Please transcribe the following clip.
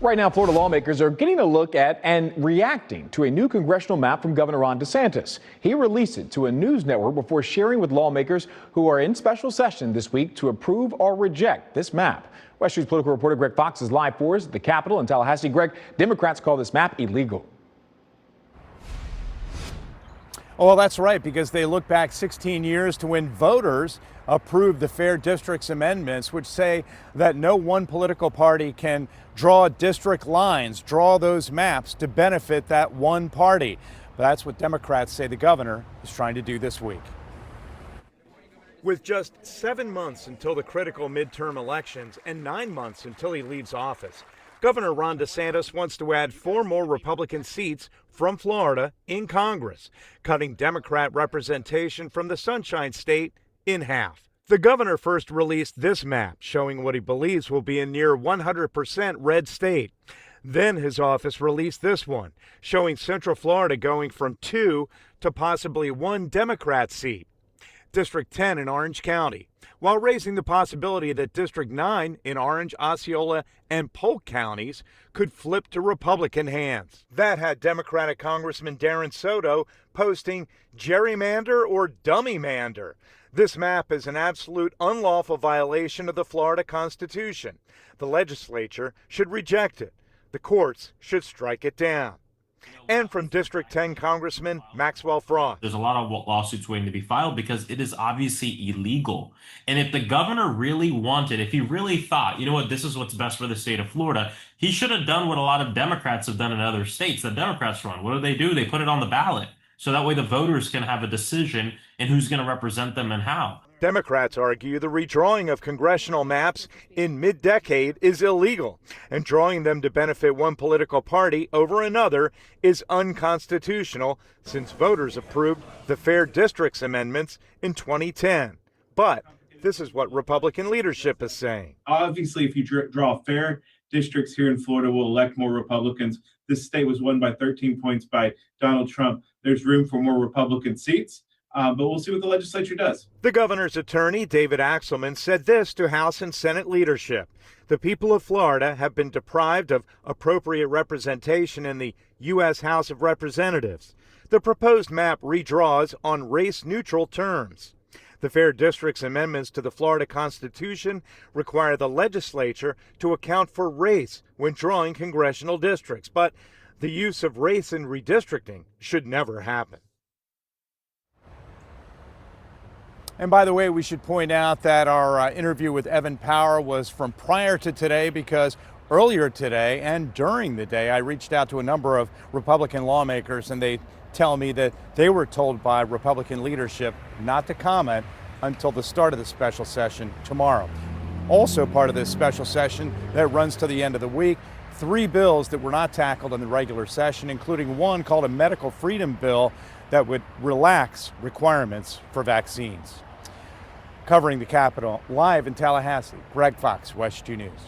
Right now, Florida lawmakers are getting a look at and reacting to a new congressional map from Governor Ron DeSantis. He released it to a news network before sharing with lawmakers who are in special session this week to approve or reject this map. West News political reporter Greg Fox is live for us at the Capitol in Tallahassee. Greg, Democrats call this map illegal. Well, that's right, because they look back 16 years to when voters approved the Fair Districts amendments, which say that no one political party can draw district lines, draw those maps to benefit that one party. But that's what Democrats say the governor is trying to do this week. With just 7 months until the critical midterm elections and 9 months until he leaves office, Governor Ron DeSantis wants to add 4 more Republican seats from Florida in Congress, cutting Democrat representation from the Sunshine State in half. The governor first released this map showing what he believes will be a near 100% red state. Then his office released this one, showing Central Florida going from 2 to possibly 1 Democrat seat. District 10 in Orange County, while raising the possibility that District 9 in Orange, Osceola, and Polk counties could flip to Republican hands. That had Democratic Congressman Darren Soto posting gerrymander or dummymander. This map is an absolute unlawful violation of the Florida Constitution. The legislature should reject it. The courts should strike it down. And from District 10 Congressman Maxwell Frost. There's a lot of lawsuits waiting to be filed because it is obviously illegal. And if the governor really wanted, if he really thought, you know what, this is what's best for the state of Florida, he should have done what a lot of Democrats have done in other states that Democrats run. What do? They put it on the ballot. So that way the voters can have a decision in who's going to represent them and how. Democrats argue the redrawing of congressional maps in mid-decade is illegal, and drawing them to benefit one political party over another is unconstitutional since voters approved the Fair Districts amendments in 2010. But this is what Republican leadership is saying. Obviously, if you draw fair districts here in Florida, we'll elect more Republicans. This state was won by 13 points by Donald Trump. There's room for more Republican seats. But we'll see what the legislature does. The governor's attorney, David Axelman, said this to House and Senate leadership. The people of Florida have been deprived of appropriate representation in the U.S. House of Representatives. The proposed map redraws on race-neutral terms. The Fair Districts amendments to the Florida Constitution require the legislature to account for race when drawing congressional districts. But the use of race in redistricting should never happen. And by the way, we should point out that our interview with Evan Power was from prior to today, because earlier today and during the day, I reached out to a number of Republican lawmakers, and they tell me that they were told by Republican leadership not to comment until the start of the special session tomorrow. Also part of this special session that runs to the end of the week, 3 bills that were not tackled in the regular session, including one called a medical freedom bill that would relax requirements for vaccines. Covering the Capitol, live in Tallahassee, Greg Fox, West 2 News.